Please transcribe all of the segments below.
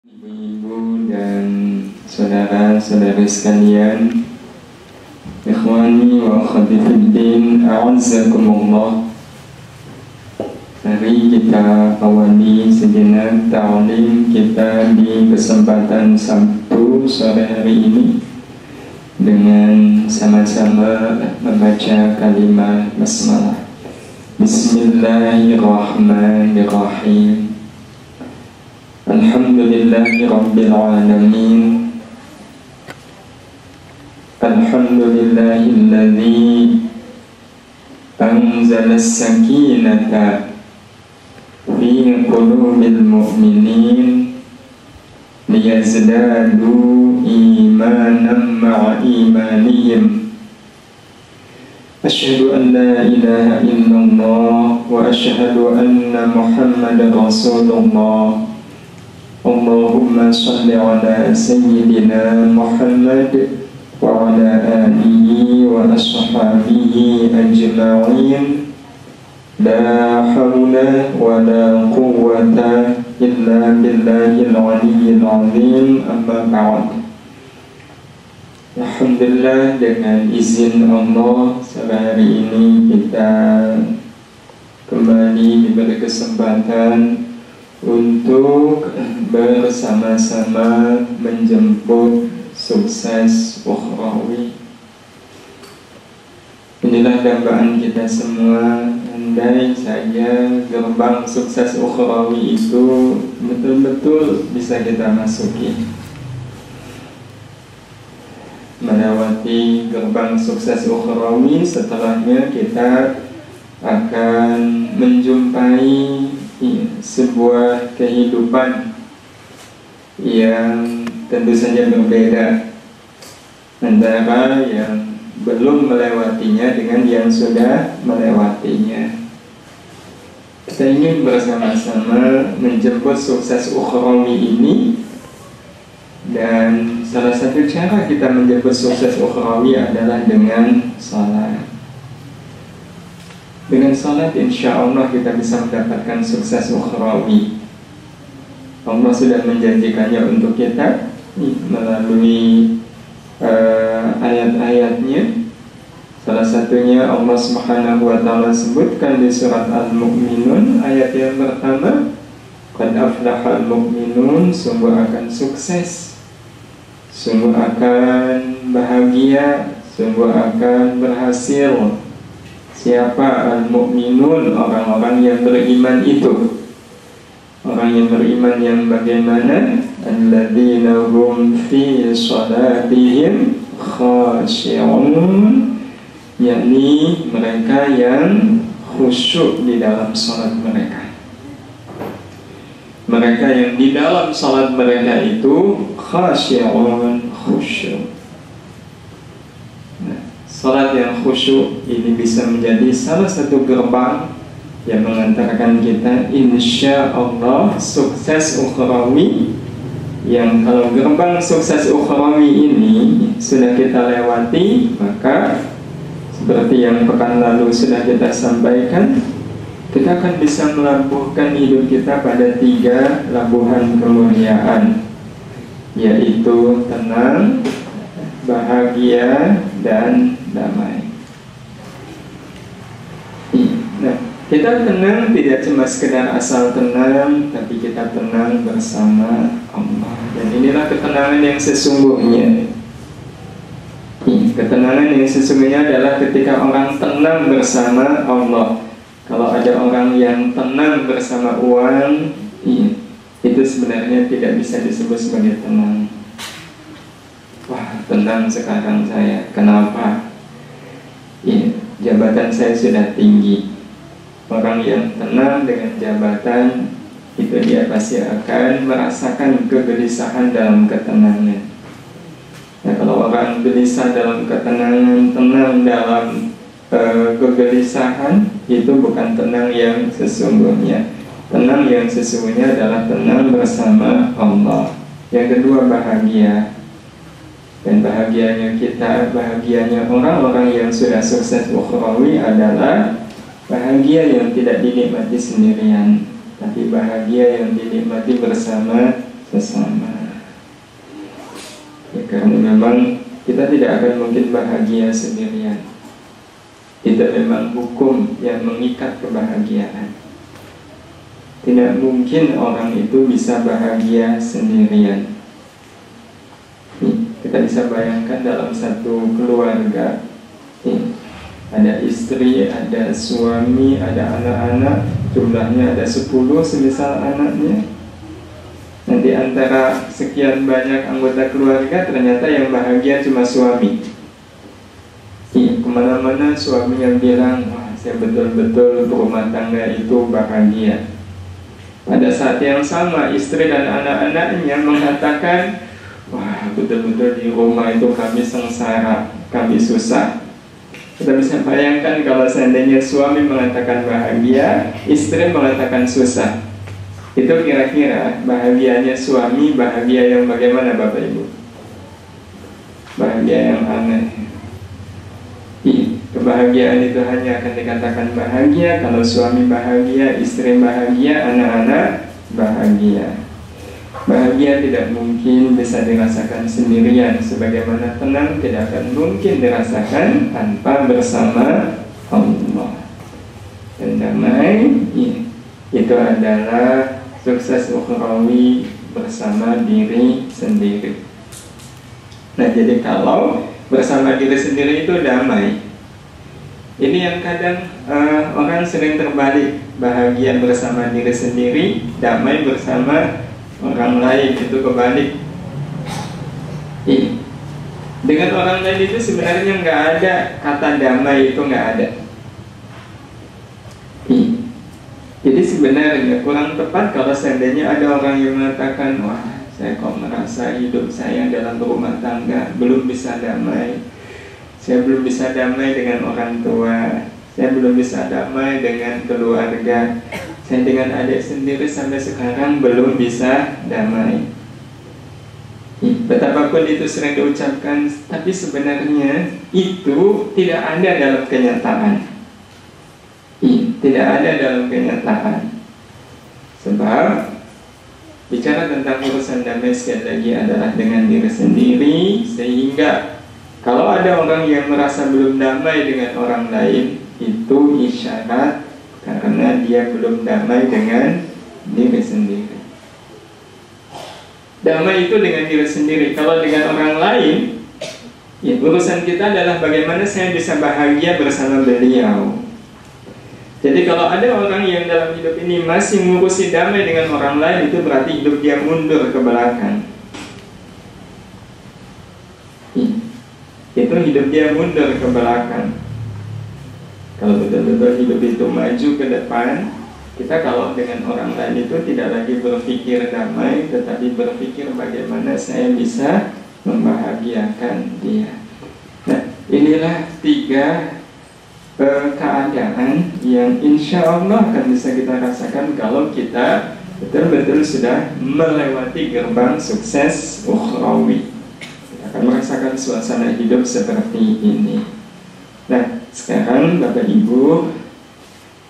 Ibu-ibu dan saudara-saudari sekalian, ikhwani wa akhwati fiddin, a'azzakumullah. Mari kita awali sejenak ta'lim kita di kesempatan Sabtu sore hari ini dengan sama-sama membaca kalimat basmalah. Bismillahirrahmanirrahim. Alhamdulillahi Rabbil Alamin. Alhamdulillahilladzi anzala as-sakinata fi qulubil mu'minin liyazdadu imanan ma'a imanihim. Asyhadu an la ilaha illallah wa asyhadu anna Muhammadar Rasulullah. Allahumma salli ala sayyidina Muhammad wa ala alihi wa ashabihi ajma'in. La hawla wa la quwwata illa billahil aliyyil azim. Amma ba'd. Alhamdulillah, dengan izin Allah sore hari ini kita kembali diberi kesempatan untuk bersama-sama menjemput sukses ukhrawi. Inilah dambaan kita semua. Andai saja gerbang sukses ukhrawi itu betul-betul bisa kita masuki, melewati gerbang sukses ukhrawi, setelahnya kita akan menjumpai sebuah kehidupan yang tentu saja berbeda antara yang belum melewatinya dengan yang sudah melewatinya. Kita ingin bersama-sama menjemput sukses ukhrawi ini, dan salah satu cara kita menjemput sukses ukhrawi adalah dengan salat. Dengan salat insya Allah kita bisa mendapatkan sukses ukhrawi. Allah sudah menjanjikannya untuk kita melalui ayat-ayatnya. Salah satunya Allah Subhanahu wa ta'ala sebutkan di surat Al-Mu'minun ayat yang pertama, qad aflahal mu'minun, sungguh akan sukses, sungguh akan bahagia, sungguh akan berhasil siapa al-mu'minun, orang-orang yang beriman itu. Orang yang beriman yang bagaimana? Alladzina hum fi salatihim khashi'un, yakni mereka yang khusyuk di dalam salat mereka. Mereka yang di dalam salat mereka itu khashi'un, khusyuk. Salat yang khusyuk ini bisa menjadi salah satu gerbang yang mengantarkan kita insya Allah sukses ukhrawi. Yang kalau gerbang sukses ukhrawi ini sudah kita lewati, maka seperti yang pekan lalu sudah kita sampaikan, kita akan bisa melabuhkan hidup kita pada 3 labuhan kemuliaan, yaitu tenang, bahagia, dan damai. Nah, kita tenang tidak cuma sekedar asal tenang, tapi kita tenang bersama Allah. Dan inilah ketenangan yang sesungguhnya. Ketenangan yang sesungguhnya adalah ketika orang tenang bersama Allah. Kalau ada orang yang tenang bersama uang, itu sebenarnya tidak bisa disebut sebagai tenang. Wah, tenang sekarang saya. Kenapa? Jabatan saya sudah tinggi. Orang yang tenang dengan jabatan itu dia pasti akan merasakan kegelisahan dalam ketenangan. Nah, kalau orang gelisah dalam ketenangan, tenang dalam kegelisahan, itu bukan tenang yang sesungguhnya. Tenang yang sesungguhnya adalah tenang bersama Allah. Yang kedua, bahagia. Dan bahagianya kita, bahagianya orang-orang yang sudah sukses ukhrawi adalah bahagia yang tidak dinikmati sendirian, tapi bahagia yang dinikmati bersama bersama. Ya, karena memang kita tidak akan mungkin bahagia sendirian. Itu memang hukum yang mengikat kebahagiaan. Tidak mungkin orang itu bisa bahagia sendirian. Kita bisa bayangkan dalam satu keluarga, ada istri, ada suami, ada anak-anak, jumlahnya ada 10 semisal anaknya. Nanti antara sekian banyak anggota keluarga, ternyata yang bahagia cuma suami. Kemana-mana suami yang bilang, wah saya betul-betul berumah tangga itu bahagia. Pada saat yang sama, istri dan anak-anaknya mengatakan, wah betul-betul di rumah itu kami sengsara, kami susah. Kita bisa bayangkan kalau seandainya suami mengatakan bahagia, istri mengatakan susah. Itu kira-kira bahagianya suami, bahagia yang bagaimana Bapak Ibu? Bahagia yang aneh. Kebahagiaan itu hanya akan dikatakan bahagia kalau suami bahagia, istri bahagia, anak-anak bahagia. Bahagia tidak mungkin bisa dirasakan sendirian, sebagaimana tenang tidak akan mungkin dirasakan tanpa bersama Allah. Dan damai itu adalah sukses ukhrawi bersama diri sendiri. Nah, jadi kalau bersama diri sendiri itu damai, ini yang kadang orang sering terbalik. Bahagia bersama diri sendiri, damai bersama orang lain, itu kebalik. Dengan orang lain itu sebenarnya nggak ada kata damai, itu nggak ada. Jadi sebenarnya kurang tepat kalau seandainya ada orang yang mengatakan, wah saya kok merasa hidup saya dalam berumah tangga belum bisa damai. Saya belum bisa damai dengan orang tua, saya belum bisa damai dengan keluarga, saya dengan adik sendiri sampai sekarang belum bisa damai. Betapapun itu sering diucapkan, tapi sebenarnya itu tidak ada dalam kenyataan. Tidak ada dalam kenyataan. Sebab bicara tentang urusan damai sekali lagi adalah dengan diri sendiri. Sehingga kalau ada orang yang merasa belum damai dengan orang lain, itu isyarat karena dia belum damai dengan diri sendiri. Damai itu dengan diri sendiri. Kalau dengan orang lain, ya, urusan kita adalah bagaimana saya bisa bahagia bersama beliau. Jadi kalau ada orang yang dalam hidup ini masih mengurusi damai dengan orang lain, itu berarti hidup dia mundur ke belakang. Itu hidup dia mundur ke belakang. Kalau betul-betul hidup itu maju ke depan, kita kalau dengan orang lain itu tidak lagi berpikir damai, tetapi berpikir bagaimana saya bisa membahagiakan dia. Nah, inilah 3 keadaan yang insya Allah akan bisa kita rasakan kalau kita betul-betul sudah melewati gerbang sukses ukhrawi. Kita akan merasakan suasana hidup seperti ini. Nah, sekarang Bapak Ibu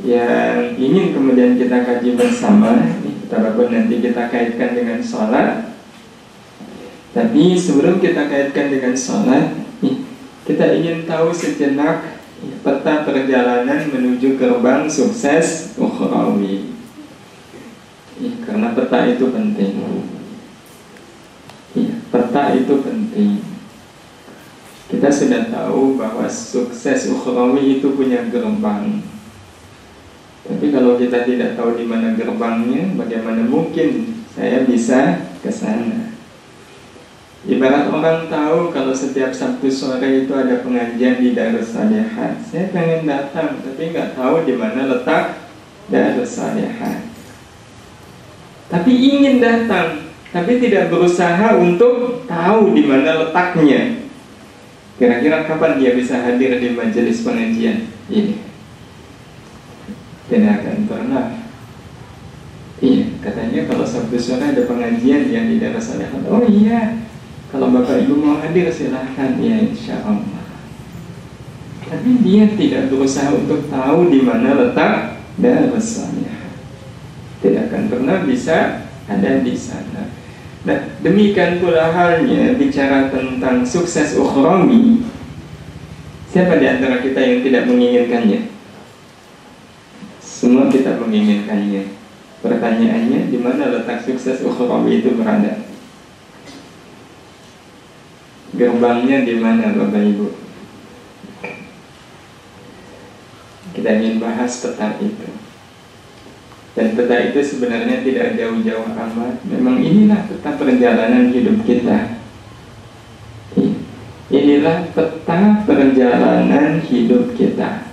yang ingin kemudian kita kaji bersama, betapapun nanti kita kaitkan dengan sholat. Tapi sebelum kita kaitkan dengan sholat, kita ingin tahu sejenak peta perjalanan menuju gerbang sukses ukhrawi. Karena peta itu penting. Peta itu penting. Kita sudah tahu bahwa sukses ukhrawi itu punya gerbang. Tapi kalau kita tidak tahu di mana gerbangnya, bagaimana mungkin saya bisa ke sana? Ibarat orang tahu kalau setiap Sabtu sore itu ada pengajian di Darus Salihat. Saya pengen datang, tapi nggak tahu di mana letak Darus Salihat. Tapi ingin datang, tapi tidak berusaha untuk tahu di mana letaknya. Kira-kira kapan dia bisa hadir di majelis pengajian ini? Tidak akan pernah. Iya, katanya kalau Sabtu sore ada pengajian yang di Darus Salihat. Oh iya, kalau Bapak Ibu mau hadir silahkan, ya insya Allah. Tapi dia tidak berusaha untuk tahu di mana letak Darus Salihat. Tidak akan pernah bisa ada di sana. Nah, demikian pula halnya bicara tentang sukses ukhrawi. Siapa di antara kita yang tidak menginginkannya? Semua kita menginginkannya. Pertanyaannya, di mana letak sukses ukhrawi itu berada? Gerbangnya di mana, Bapak Ibu? Kita ingin bahas peta itu. Dan peta itu sebenarnya tidak jauh-jauh amat. Memang inilah peta perjalanan hidup kita. Inilah peta perjalanan hidup kita.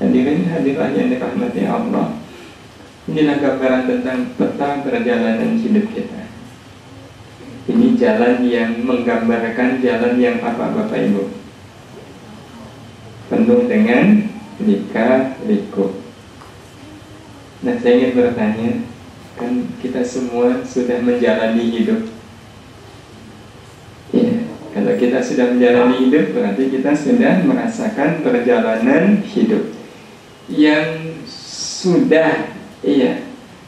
Hadirin hadirat yang dirahmati Allah, inilah gambaran tentang peta perjalanan hidup kita. Ini jalan yang menggambarkan jalan yang apa, Bapak Ibu? Penuh dengan lika-liku. Nah, saya ingin bertanya, kan kita semua sudah menjalani hidup. Ya, kalau kita sudah menjalani hidup, berarti kita sudah merasakan perjalanan hidup yang sudah,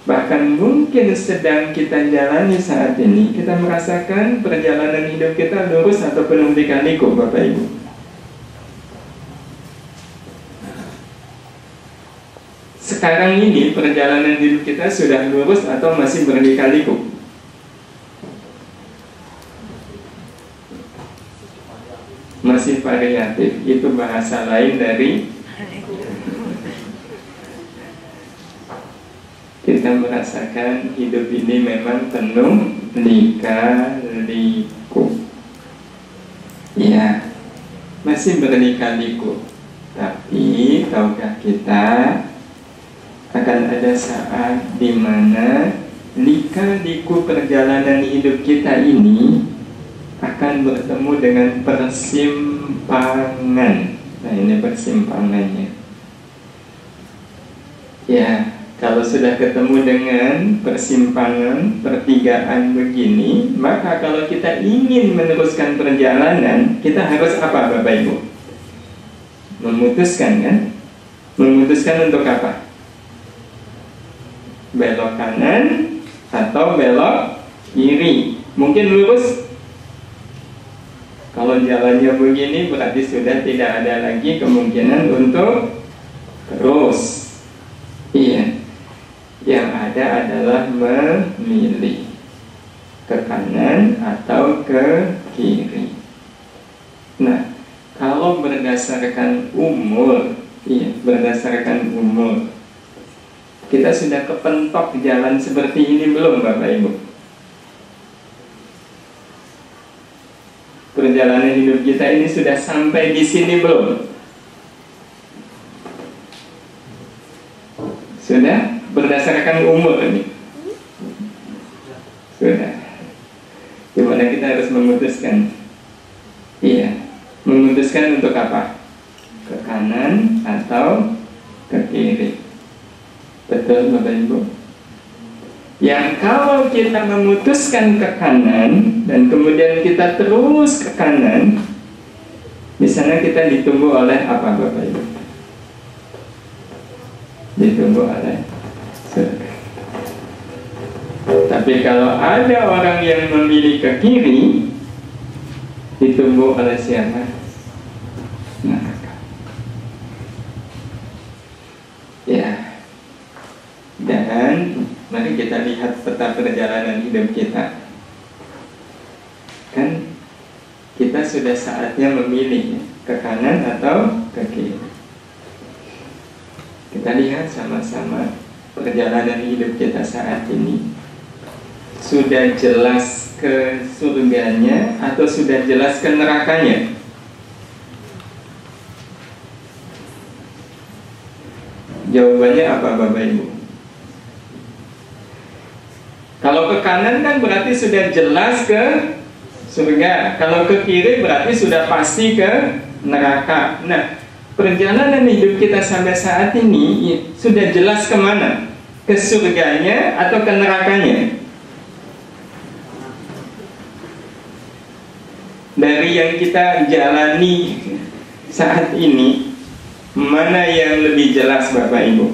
bahkan mungkin sedang kita jalani saat ini. Kita merasakan perjalanan hidup kita lurus atau penuh lika-liku, Bapak Ibu. Sekarang ini perjalanan hidup kita sudah lurus atau masih berlika-liku? Masih variatif. Itu bahasa lain dari kita merasakan hidup ini memang penuh lika-liku. Ya, masih berlika-liku. Tapi tahukah kita akan ada saat di mana lika-liku perjalanan hidup kita ini akan bertemu dengan persimpangan. Nah, ini persimpangannya. Ya, kalau sudah ketemu dengan persimpangan, pertigaan begini, maka kalau kita ingin meneruskan perjalanan, kita harus apa, Bapak Ibu? Memutuskan, kan? Memutuskan untuk apa? Belok kanan atau belok kiri. Mungkin lurus. Kalau jalannya begini, berarti sudah tidak ada lagi kemungkinan untuk terus. Iya. Yang ada adalah memilih ke kanan atau ke kiri. Nah, kalau berdasarkan umur, berdasarkan umur, kita sudah kepentok jalan seperti ini belum, Bapak Ibu? Perjalanan hidup kita ini sudah sampai di sini belum? Sudah? Berdasarkan umur ini? Sudah. Gimana kita harus memutuskan? Iya, memutuskan untuk apa? Ke kanan atau ke kiri? Betul, Bapak Ibu? Yang kalau kita memutuskan ke kanan dan kemudian kita terus ke kanan, di sana kita ditunggu oleh apa, Bapak Ibu? Ditunggu oleh surga. Tapi kalau ada orang yang memilih ke kiri, ditunggu oleh siapa? Neraka. Ya. Dan mari kita lihat peta perjalanan hidup kita. Kan kita sudah saatnya memilih ke kanan atau ke kiri. Kita lihat sama-sama perjalanan hidup kita saat ini. Sudah jelas ke surganya atau sudah jelas ke nerakanya? Jawabannya apa, Bapak Ibu? Kalau ke kanan kan berarti sudah jelas ke surga. Kalau ke kiri berarti sudah pasti ke neraka. Nah, perjalanan hidup kita sampai saat ini sudah jelas kemana? Ke surganya atau ke nerakanya? Dari yang kita jalani saat ini, mana yang lebih jelas, Bapak Ibu?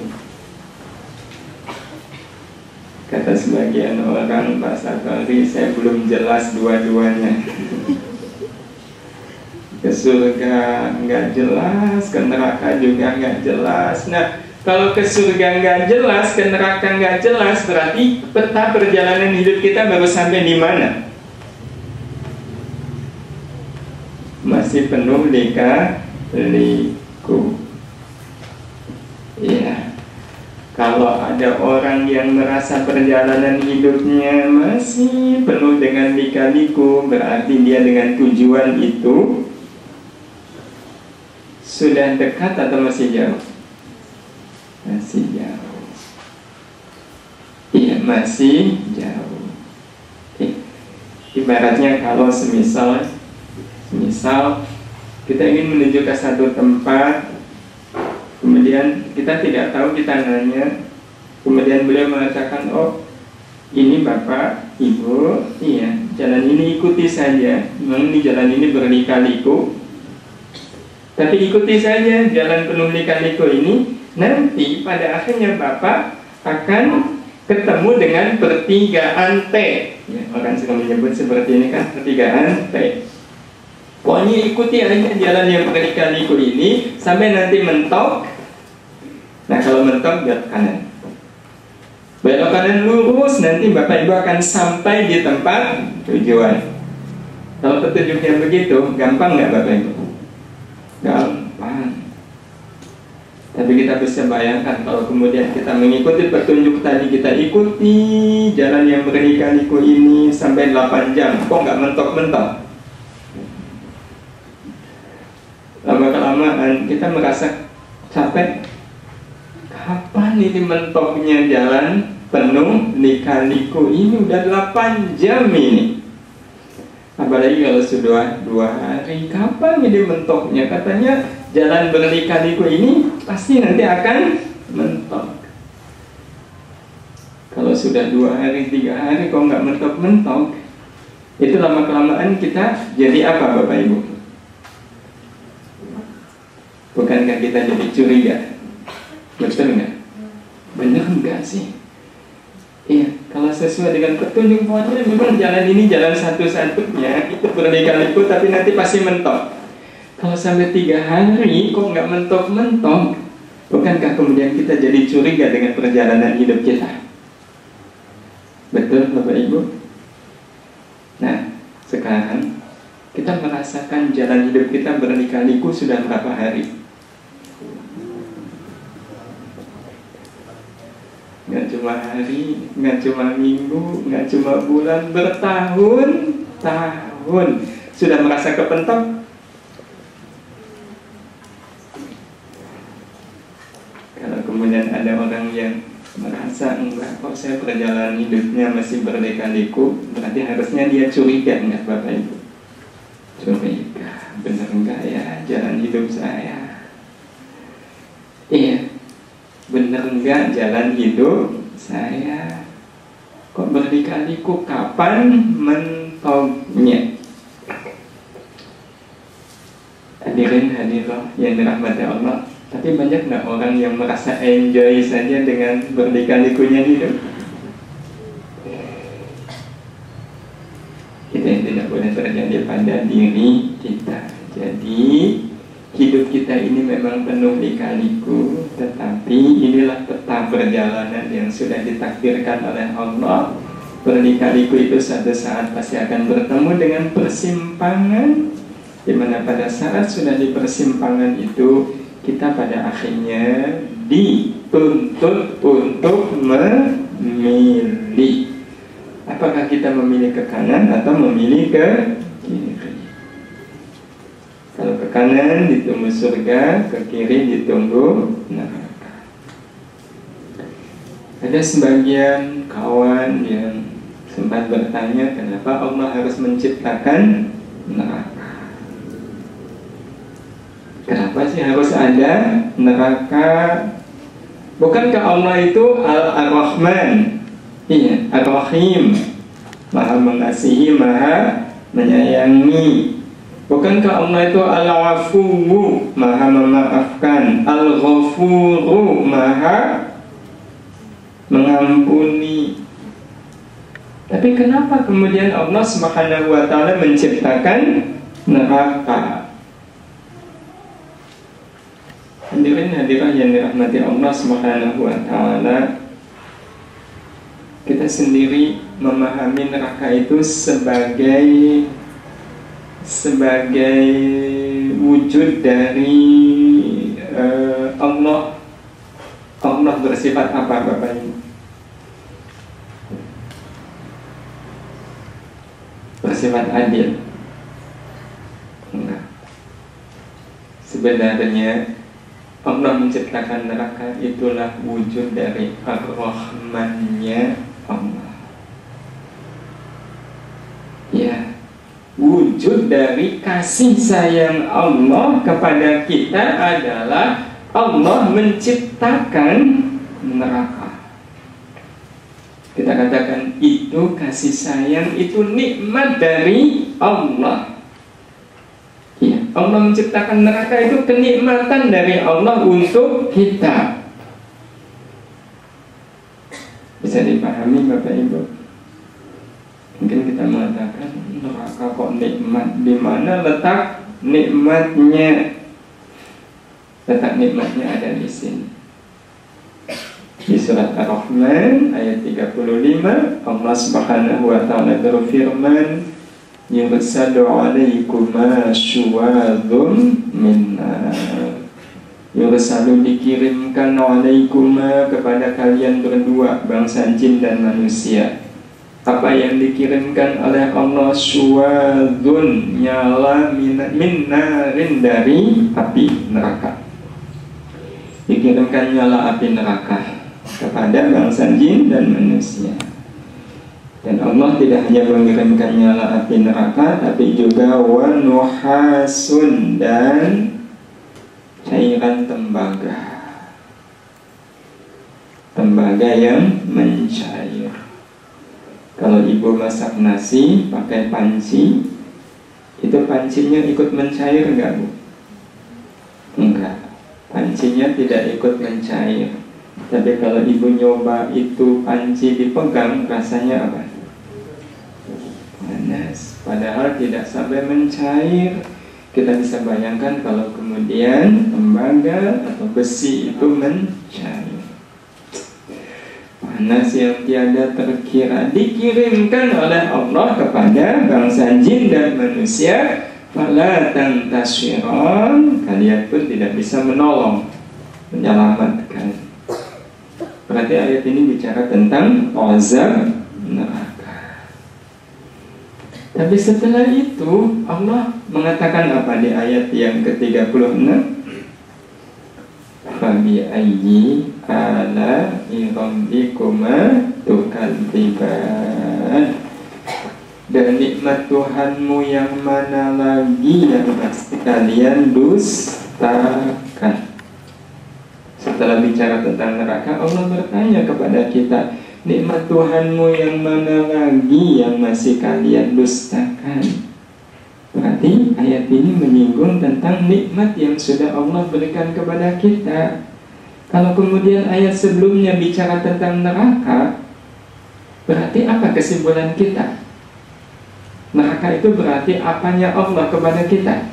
Ke Kata sebagian orang, Pak Safari, saya belum jelas dua-duanya. Ke surga nggak jelas, ke neraka juga nggak jelas. Nah, kalau ke surga nggak jelas, ke neraka nggak jelas, berarti peta perjalanan hidup kita baru sampai di mana? Masih penuh lika-liku. Ya. Kalau ada orang yang merasa perjalanan hidupnya masih penuh dengan lika-liku, berarti dia dengan tujuan itu sudah dekat atau masih jauh? Masih jauh. Iya, masih jauh. Ibaratnya kalau semisal kita ingin menuju ke satu tempat, kemudian kita tidak tahu, kita nanya, kemudian beliau mengatakan, oh ini Bapak, Ibu, iya, jalan ini ikuti saja. Memang ini jalan ini berlika-liku, tapi ikuti saja jalan penuh lika-liku ini. Nanti pada akhirnya Bapak akan ketemu dengan pertigaan T. Ya, orang suka menyebut seperti ini kan, pertigaan T. Pokoknya ikuti aja jalan yang berlika-liku ini sampai nanti mentok. Nah, kalau mentok belok kanan. Belok kanan lurus, nanti Bapak Ibu akan sampai di tempat tujuan. Kalau petunjuknya begitu, gampang nggak Bapak Ibu? Gampang. Tapi kita bisa bayangkan kalau kemudian kita mengikuti petunjuk tadi, kita ikuti jalan yang berlika-liku ini sampai 8 jam, kok nggak mentok-mentok? Lama-kelamaan kita merasa capek. Kapan ini mentoknya jalan penuh lika-liku ini? Udah 8 jam ini. Apalagi kalau sudah 2 hari, kapan ini mentoknya? Katanya jalan berlika-liku ini pasti nanti akan mentok. Kalau sudah 2 hari, 3 hari kok nggak mentok-mentok, itu lama-kelamaan kita jadi apa Bapak Ibu? Bukankah kita jadi curiga? Betul nggak? Benar nggak sih? Iya, kalau sesuai dengan petunjuk pokoknya memang jalan ini jalan satu-satunya, itu berlika-liku tapi nanti pasti mentok. Kalau sampai 3 hari kok nggak mentok-mentok, bukankah kemudian kita jadi curiga dengan perjalanan hidup kita? Betul Bapak Ibu? Nah, sekarang kita merasakan jalan hidup kita berlika-liku sudah berapa hari? Nggak cuma hari, nggak cuma minggu, nggak cuma bulan, bertahun-tahun. Sudah merasa kepentok? Kalau kemudian ada orang yang merasa enggak, kok saya perjalanan hidupnya masih berlika-liku, berarti harusnya dia curiga, enggak Bapak Ibu? Curiga, benar enggak ya jalan hidup saya? Iya, benar enggak jalan hidup saya? Kok berlika-liku, kapan mentoknya? Hadirin hadirat yang dirahmati Allah, tapi banyak nggak orang yang merasa enjoy saja dengan berlika-likunya hidup? Itu yang tidak boleh terjadi pada diri kita. Jadi hidup kita ini memang penuh lika-liku, tetapi inilah peta perjalanan yang sudah ditakdirkan oleh Allah. Berlika-liku itu suatu saat pasti akan bertemu dengan persimpangan, di mana pada saat sudah di persimpangan itu kita pada akhirnya dituntut untuk memilih. Apakah kita memilih ke kanan atau memilih ke kiri? Kalau ke kanan ditunggu surga, ke kiri ditunggu neraka. Ada sebagian kawan yang sempat bertanya, kenapa Allah harus menciptakan neraka? Kenapa sih harus ada neraka? Bukankah Allah itu Al-Rahman? Iya, Ar-Rahim, Maha mengasihi, Maha menyayangi. Bukankah Allah itu Al-Afuwu, Maha memaafkan, Al-Ghafuru, Maha mengampuni. Tapi kenapa kemudian Allah Subhanahu wa ta'ala menciptakan neraka? Hadirin hadirah yang dirahmati Allah Subhanahu wa ta'ala, kita sendiri memahami neraka itu sebagai wujud dari Allah. Allah bersifat apa, Bapak Ibu? Bersifat adil? Enggak. Sebenarnya Allah menciptakan neraka itulah wujud dari ar-Rahmannya Allah. Ya, wujud dari kasih sayang Allah kepada kita adalah Allah menciptakan neraka. Kita katakan itu kasih sayang, itu nikmat dari Allah. Ya, Allah menciptakan neraka itu kenikmatan dari Allah untuk kita. Bisa dipahami Bapak Ibu? Mungkin kita mengatakan neraka kok nikmat, di mana letak nikmatnya? Letak nikmatnya ada di sini. Di surat Ar-Rahman ayat 35, Allah Subhanahu wa ta'ala berfirman, yursadu alaikuma syuwadun minna. Yursadu dikirimkan alaikuma kepada kalian berdua, bangsa jin dan manusia. Apa yang dikirimkan oleh Allah? Syuwadun, nyala minnarin, dari api neraka. Dikirimkan nyala api neraka kepada bangsa jin dan manusia. Dan Allah tidak hanya mengirimkan nyala api neraka, tapi juga wanuhasun, dan cairan tembaga. Tembaga yang mencair. Kalau ibu masak nasi pakai panci, itu pancinya ikut mencair enggak, Bu? Enggak, pancinya tidak ikut mencair. Tapi kalau ibu nyoba itu panci dipegang, rasanya apa? Panas. Padahal tidak sampai mencair. Kita bisa bayangkan kalau kemudian tembaga atau besi itu mencair. Panas yang tiada terkira dikirimkan oleh Allah kepada bangsa jin dan manusia. Fala tantasyiron, kalian pun tidak bisa menolong, menyelamatkan. Berarti ayat ini bicara tentang azab neraka. Tapi setelah itu Allah mengatakan apa di ayat yang ke-36? Fabi ayyi ala'i rabbikuma tukadziban. Dan nikmat Tuhanmu yang mana lagi yang pasti kalian dustakan. Setelah bicara tentang neraka, Allah bertanya kepada kita, nikmat Tuhanmu yang mana lagi yang masih kalian dustakan? Berarti ayat ini menyinggung tentang nikmat yang sudah Allah berikan kepada kita. Kalau kemudian ayat sebelumnya bicara tentang neraka, berarti apa kesimpulan kita? Neraka itu berarti apanya Allah kepada kita?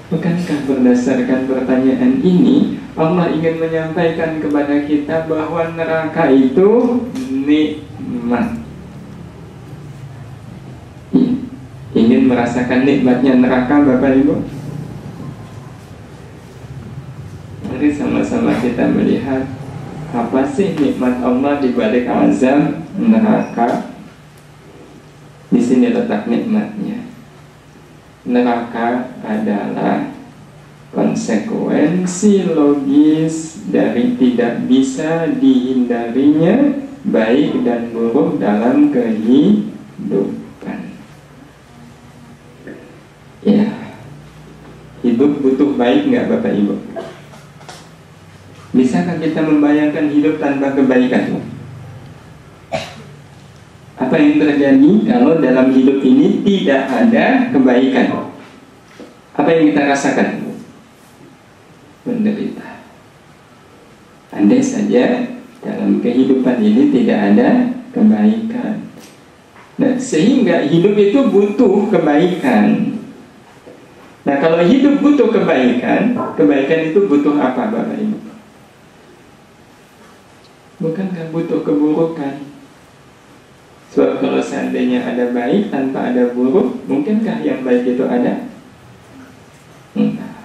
Bukankah berdasarkan pertanyaan ini Allah ingin menyampaikan kepada kita bahwa neraka itu nikmat? Ingin merasakan nikmatnya neraka, Bapak Ibu? Mari sama-sama kita melihat apa sih nikmat Allah di balik azab neraka. Di sini letak nikmatnya. Neraka adalah konsekuensi logis dari tidak bisa dihindarinya baik dan buruk dalam kehidupan. Ya, hidup butuh baik nggak Bapak Ibu? Bisakah kita membayangkan hidup tanpa kebaikan? Apa yang terjadi kalau dalam hidup ini tidak ada kebaikan? Apa yang kita rasakan? Menderita. Andai saja dalam kehidupan ini tidak ada kebaikan. Nah, sehingga hidup itu butuh kebaikan. Nah, kalau hidup butuh kebaikan, kebaikan itu butuh apa, Bapak Ibu? Bukankah butuh keburukan? Sebab kalau seandainya ada baik tanpa ada buruk, mungkinkah yang baik itu ada? Enggak.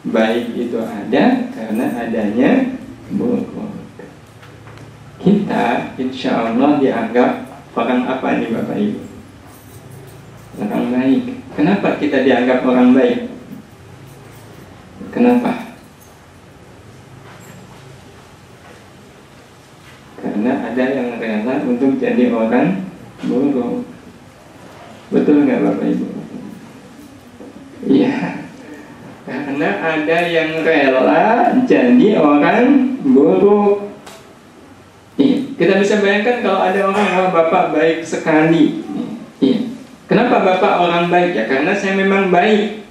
Baik itu ada karena adanya buruk. Kita insya Allah dianggap orang apa nih Bapak Ibu? Orang baik. Kenapa kita dianggap orang baik? Kenapa? Karena ada yang rela untuk jadi orang buruk. Betul nggak Bapak Ibu? Iya. Karena ada yang rela jadi orang buruk. Kita bisa bayangkan kalau ada orang, oh Bapak baik sekali. Iya. Kenapa Bapak orang baik? Ya karena saya memang baik.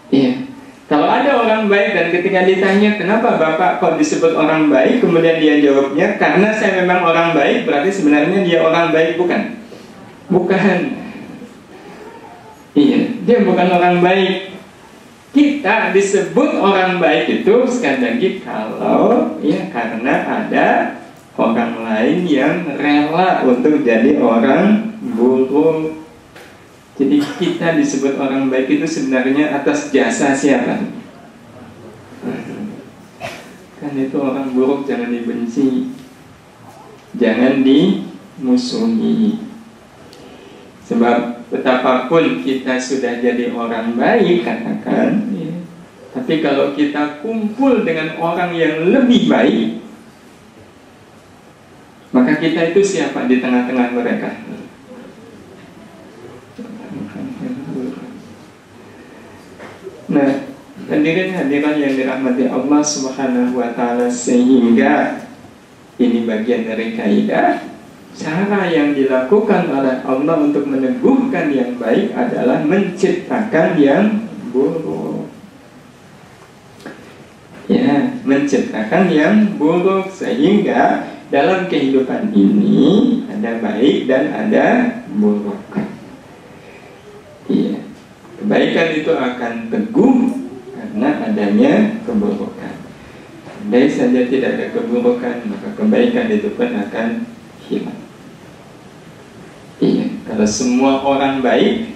Iya. Kalau ada orang baik dan ketika ditanya kenapa Bapak kok disebut orang baik, kemudian dia jawabnya karena saya memang orang baik, berarti sebenarnya dia orang baik, bukan? Bukan. Iya, dia bukan orang baik. Kita disebut orang baik itu sekali lagi kalau ya karena ada orang lain yang rela untuk jadi orang buruk. Jadi kita disebut orang baik itu sebenarnya atas jasa siapa? Kan itu orang buruk jangan dibenci, jangan dimusuhi. Sebab betapapun kita sudah jadi orang baik katakan ya, tapi kalau kita kumpul dengan orang yang lebih baik, maka kita itu siapa di tengah-tengah mereka? Nah, hadirin-hadirat yang dirahmati Allah Subhanahu wa Ta'ala, sehingga ini bagian dari kaidah. Cara yang dilakukan oleh Allah untuk meneguhkan yang baik adalah menciptakan yang buruk. Ya, menciptakan yang buruk sehingga dalam kehidupan ini ada baik dan ada buruk. Iya. Kebaikan itu akan teguh karena adanya keburukan. Andai saja tidak ada keburukan, maka kebaikan itu pun akan hilang. Iya, kalau semua orang baik,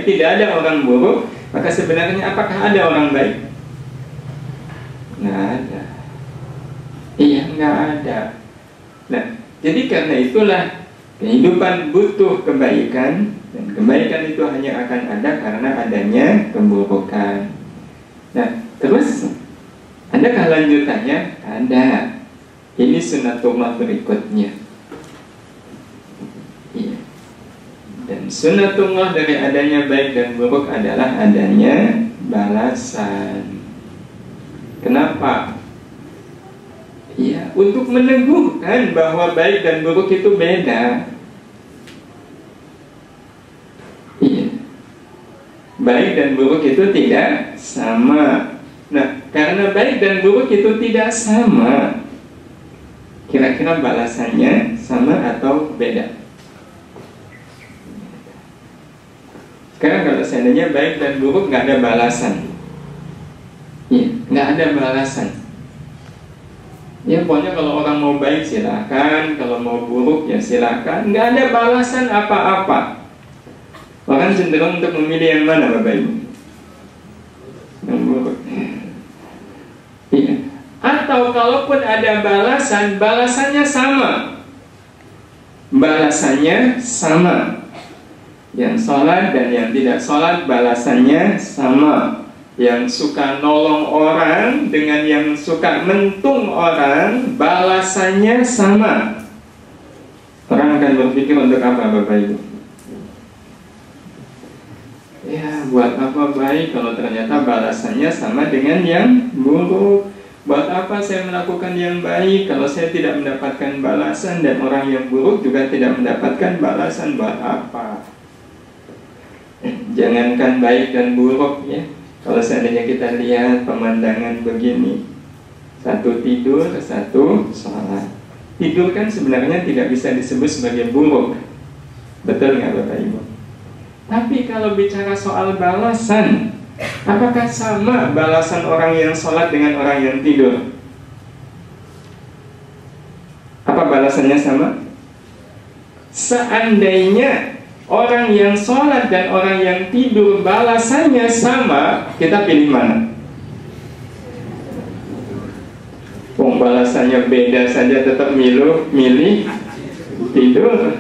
tidak ada orang buruk, maka sebenarnya apakah ada orang baik? Nggak ada. Iya, nggak ada. Nah, jadi karena itulah kehidupan butuh kebaikan. Dan kebaikan itu hanya akan ada karena adanya keburukan. Nah, terus adakah lanjutannya? Ada. Ini sunatullah berikutnya. Iya. Dan sunatullah dari adanya baik dan buruk adalah adanya balasan. Kenapa? Iya, untuk meneguhkan bahwa baik dan buruk itu beda. Baik dan buruk itu tidak sama. Nah, karena baik dan buruk itu tidak sama, kira-kira balasannya sama atau beda? Sekarang kalau seandainya baik dan buruk nggak ada balasan, ya, nggak ada balasan. Ya pokoknya kalau orang mau baik silakan, kalau mau buruk ya silakan, nggak ada balasan apa-apa. Orang cenderung untuk memilih yang mana Bapak Ibu? Yang buruk. Iya. Atau kalaupun ada balasan, balasannya sama. Balasannya sama. Yang sholat dan yang tidak sholat balasannya sama. Yang suka nolong orang dengan yang suka mentung orang balasannya sama. Orang akan berpikir untuk apa Bapak Ibu? Ya, buat apa baik kalau ternyata balasannya sama dengan yang buruk? Buat apa saya melakukan yang baik kalau saya tidak mendapatkan balasan, dan orang yang buruk juga tidak mendapatkan balasan? Buat apa? Jangankan baik dan buruk ya, kalau seandainya kita lihat pemandangan begini, Satu tidur, satu sholat. Tidur kan sebenarnya tidak bisa disebut sebagai buruk. Betul nggak Bapak Ibu? Tapi kalau bicara soal balasan, apakah sama balasan orang yang sholat dengan orang yang tidur? Apa balasannya sama? Seandainya orang yang sholat dan orang yang tidur balasannya sama, kita pilih mana? Balasannya beda saja tetap milih tidur.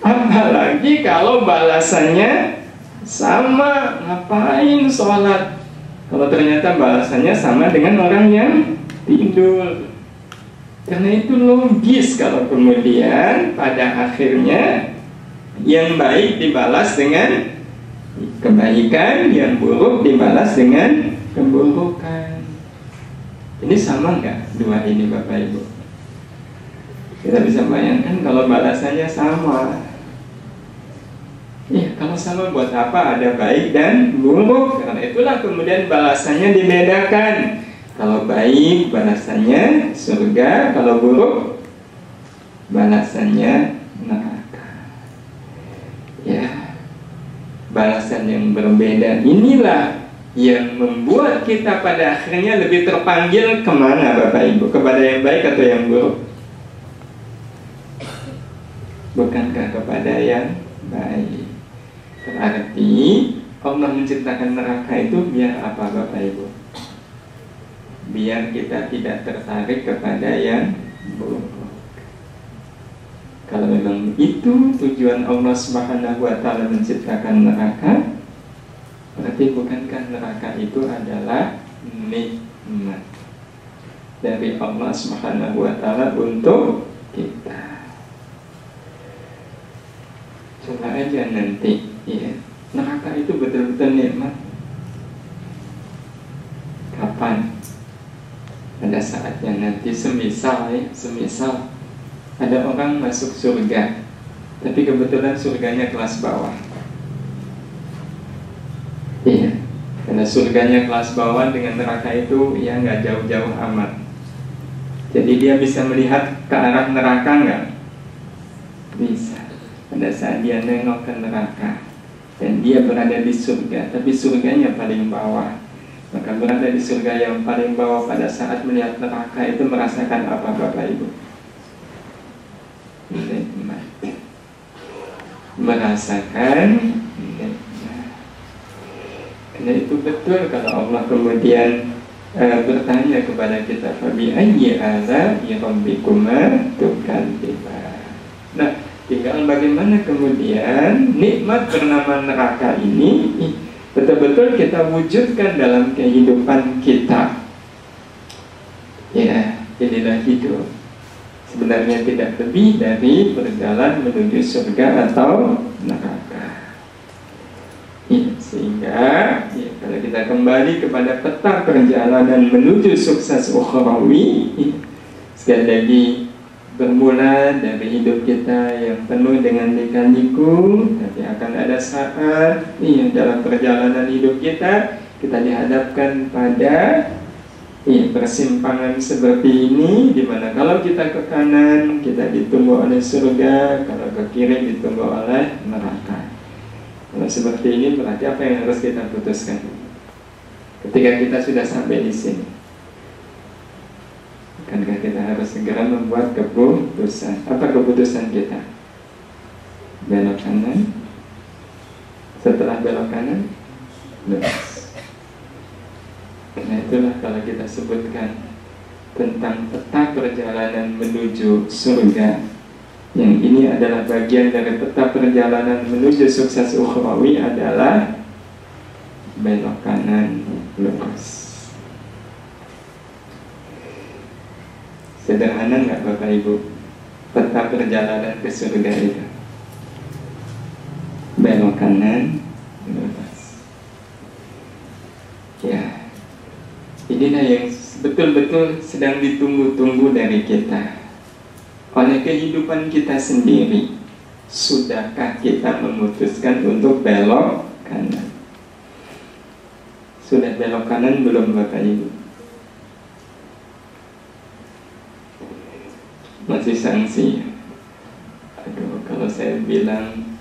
Apalagi kalau balasannya sama, ngapain sholat kalau ternyata balasannya sama dengan orang yang tidur? Karena itu logis kalau kemudian pada akhirnya yang baik dibalas dengan kebaikan, yang buruk dibalas dengan keburukan. Ini sama nggak dua ini Bapak Ibu? Kita bisa bayangkan kalau balasannya sama. Ya, kalau sama buat apa ada baik dan buruk? Karena itulah kemudian balasannya dibedakan. Kalau baik balasannya surga, kalau buruk balasannya neraka. Ya, balasan yang berbeda inilah yang membuat kita pada akhirnya lebih terpanggil kemana Bapak Ibu? Kepada yang baik atau yang buruk? Bukankah kepada yang baik? Berarti Allah menciptakan neraka itu biar apa Bapak Ibu? Biar kita tidak tertarik kepada yang buruk. Kalau memang itu tujuan Allah Subhanahu wa Ta'ala menciptakan neraka, berarti bukankah neraka itu adalah nikmat dari Allah Subhanahu wa Ta'ala untuk kita? Coba aja nanti, ya, neraka itu betul-betul nikmat. Kapan? Pada saatnya nanti, semisal ada orang masuk surga, tapi kebetulan surganya kelas bawah. Iya, karena surganya kelas bawah dengan neraka itu ya nggak jauh-jauh amat. Jadi dia bisa melihat ke arah neraka nggak? Bisa. Pada saat dia nengok ke neraka dan dia berada di surga, tapi surganya paling bawah, maka berada di surga yang paling bawah pada saat melihat neraka itu merasakan apa Bapak Ibu? Nikmat. Merasakan nikmat. Karena itu betul kalau Allah kemudian bertanya kepada kita, Fabi ayyi ala'i rabbikuma tukadziban. Nah, tinggal bagaimana kemudian nikmat bernama neraka ini betul-betul kita wujudkan dalam kehidupan kita. Ya, inilah hidup. Sebenarnya tidak lebih dari berjalan menuju surga atau neraka. Ya, sehingga ya, kalau kita kembali kepada peta perjalanan menuju sukses ukhrawi, ya, sekali lagi bermula dari hidup kita yang penuh dengan lika-liku, tapi akan ada saat dalam perjalanan hidup kita dihadapkan pada persimpangan seperti ini, di mana kalau kita ke kanan kita ditunggu oleh surga, kalau ke kiri ditunggu oleh neraka. Kalau seperti ini berarti apa yang harus kita putuskan ketika kita sudah sampai di sini? Bukankah kita harus segera membuat keputusan? Apa keputusan kita? Belok kanan. Setelah belok kanan, lurus. Karena itulah kalau kita sebutkan tentang peta perjalanan menuju surga, yang ini adalah bagian dari peta perjalanan menuju sukses ukhrawi adalah belok kanan, lurus. Sederhana nggak Bapak Ibu peta perjalanan ke surga itu? Belok kanan, lurus. Ya, inilah yang betul-betul sedang ditunggu-tunggu dari kita oleh kehidupan kita sendiri. Sudahkah kita memutuskan untuk belok kanan? Sudah belok kanan belum Bapak Ibu? masih sanksi. Aduh, kalau saya bilang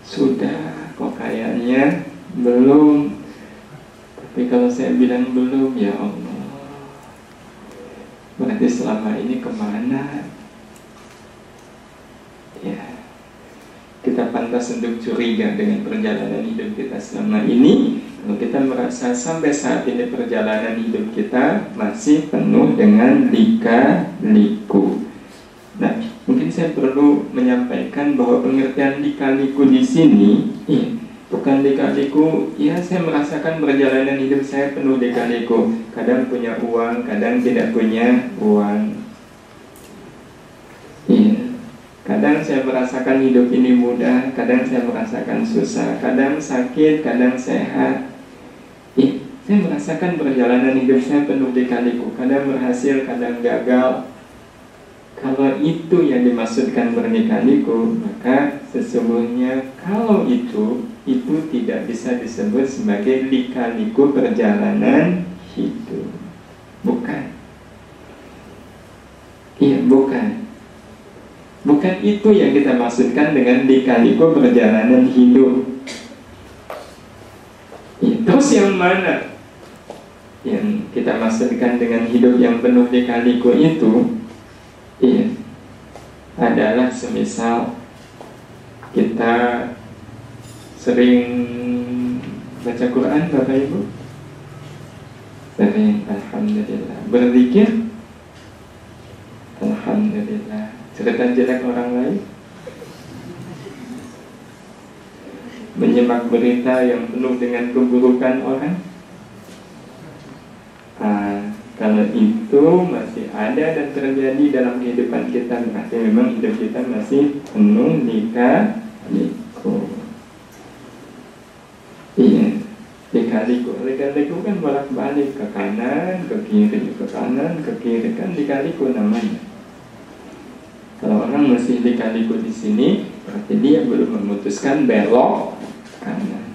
sudah, kok kayaknya belum. Tapi kalau saya bilang belum, ya Allah, berarti selama ini kemana? Ya, kita pantas untuk curiga dengan perjalanan hidup kita selama ini. Kalau kita merasa sampai saat ini perjalanan hidup kita masih penuh dengan lika-liku. Nah, mungkin saya perlu menyampaikan bahwa pengertian lika-liku di sini, bukan lika-liku, ya saya merasakan perjalanan hidup saya penuh lika-liku. Kadang punya uang, kadang tidak punya uang. Kadang saya merasakan hidup ini mudah, kadang saya merasakan susah, kadang sakit, kadang sehat. Saya merasakan perjalanan hidup saya penuh lika-liku, kadang berhasil, kadang gagal. Kalau itu yang dimaksudkan berlika-liku, maka sesungguhnya kalau itu tidak bisa disebut sebagai lika-liku perjalanan hidup. Bukan. Iya, bukan. Bukan itu yang kita maksudkan dengan lika-liku perjalanan hidup. Terus yang mana yang kita maksudkan dengan hidup yang penuh lika-liku itu? Adalah semisal kita sering baca Quran, Bapak Ibu? Sering, alhamdulillah. Berzikir, alhamdulillah. Cerita jelek orang lain, menyimak berita yang penuh dengan keburukan orang. Kalau itu masih ada dan terjadi dalam kehidupan kita, berarti memang hidup kita masih penuh lika-liku. Lika-liku. Lika-liku kan bolak-balik ke kanan, ke kiri, ke kanan, ke kiri, kan lika-liku namanya. Kalau orang masih lika-liku di sini, berarti dia belum memutuskan belok kanan.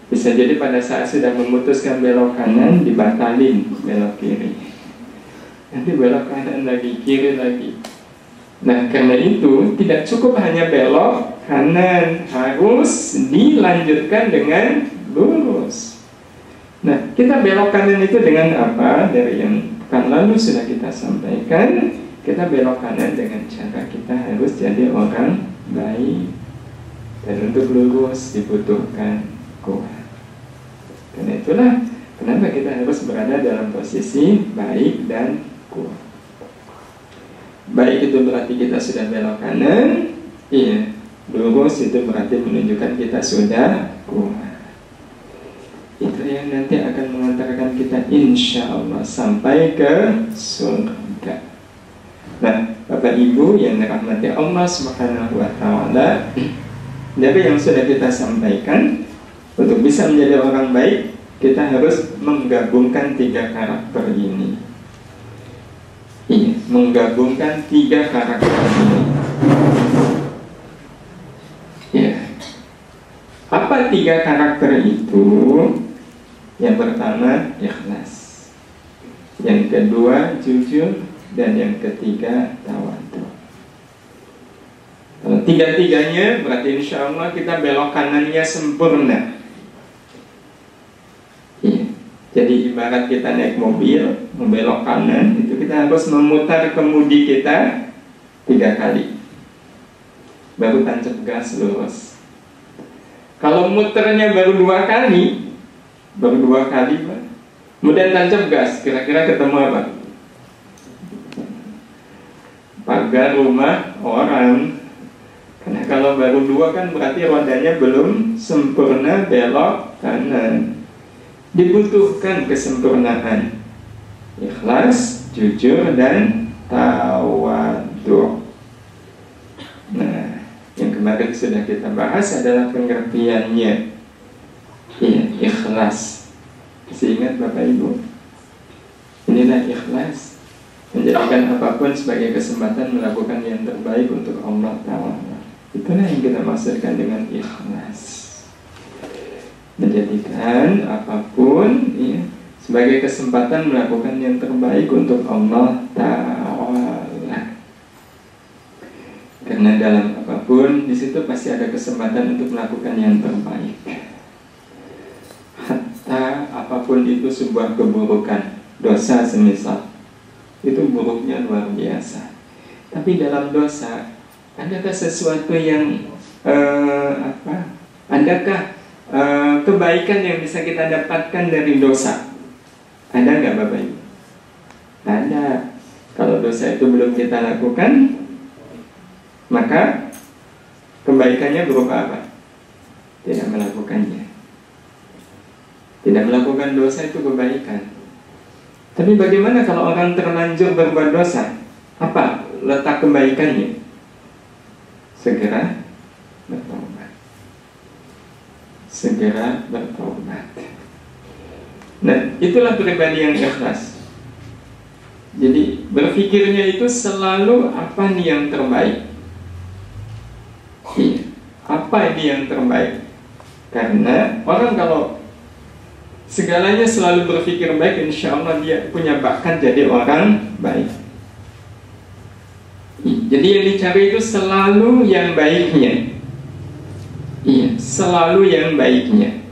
Bisa jadi pada saat sudah memutuskan belok kanan, dibatalin belok kiri. Nanti belok kanan lagi, kiri lagi. Nah, karena itu tidak cukup hanya belok kanan, harus dilanjutkan dengan lurus. Nah, kita belok kanan itu dengan apa? Dari yang pekan lalu sudah kita sampaikan. Kita belok kanan dengan cara kita harus jadi orang baik. Dan untuk lurus dibutuhkan kuat. Karena itulah kenapa kita harus berada dalam posisi baik dan kuat. Baik itu berarti kita sudah belok kanan. Lurus itu berarti menunjukkan kita sudah kuat. Itu yang nanti akan mengantarkan kita insya Allah sampai ke surga. Nah, Bapak Ibu yang dirahmati Allah Subhanahu wa Ta'ala, dari yang sudah kita sampaikan, untuk bisa menjadi orang baik, kita harus menggabungkan 3 karakter ini. Menggabungkan 3 karakter ini. Apa 3 karakter itu? Yang pertama, ikhlas. Yang kedua, jujur. Dan yang ketiga, tawadhu. Kalau 3-tiganya berarti insya Allah kita belok kanannya sempurna. Jadi ibarat kita naik mobil, membelok kanan, itu kita harus memutar kemudi kita 3 kali, baru tancap gas lurus. Kalau muternya baru 2 kali, kemudian tancap gas, kira-kira ketemu apa? Pagar rumah orang. Karena kalau baru 2 kan berarti rodanya belum sempurna belok kanan. Dibutuhkan kesempurnaan, ikhlas, jujur, dan tawadhu. Nah, yang kemarin sudah kita bahas adalah pengertiannya. Ikhlas. Masih ingat Bapak Ibu? Inilah ikhlas, menjadikan apapun sebagai kesempatan melakukan yang terbaik untuk Allah Ta'ala. Itulah yang kita maksudkan dengan ikhlas. Menjadikan apapun sebagai kesempatan melakukan yang terbaik untuk Allah Ta'ala. Karena dalam apapun, di situ pasti ada kesempatan untuk melakukan yang terbaik. Hatta apapun itu sebuah keburukan, dosa semisal, itu buruknya luar biasa. Tapi dalam dosa, adakah sesuatu yang adakah kebaikan yang bisa kita dapatkan dari dosa? Ada nggak Bapak Ibu? Ada. Kalau dosa itu belum kita lakukan, maka kebaikannya berupa apa? Tidak melakukannya. Tidak melakukan dosa itu kebaikan. Tapi bagaimana kalau orang terlanjur berbuat dosa? Apa letak kebaikannya? Segera bertobat. Segera bertobat. Nah, itulah pribadi yang ikhlas. Jadi berpikirnya itu selalu apa nih yang terbaik? Iya, apa ini yang terbaik? Karena orang kalau segalanya selalu berpikir baik, insya Allah dia punya bakat jadi orang baik. Jadi yang dicari itu selalu yang baiknya. Iya, selalu yang baiknya.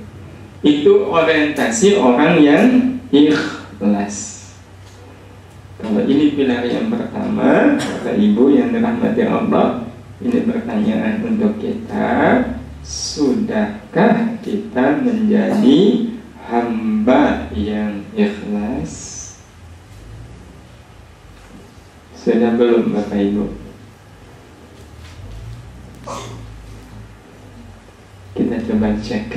Itu orientasi orang yang ikhlas. Kalau ini pilar yang pertama, Bapak Ibu yang dirahmati Allah, ini pertanyaan untuk kita. Sudahkah kita menjadi hamba yang ikhlas? Sudah belum Bapak Ibu? Kita coba cek.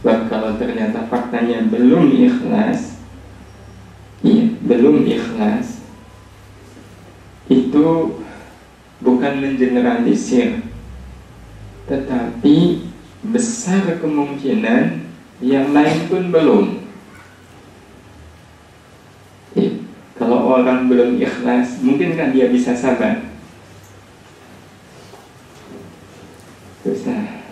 Sebab kalau ternyata faktanya belum ikhlas, belum ikhlas, itu bukan mengeneralisir, tetapi besar kemungkinan yang lain pun belum. Kalau orang belum ikhlas, mungkinkah dia bisa sabar? Susah.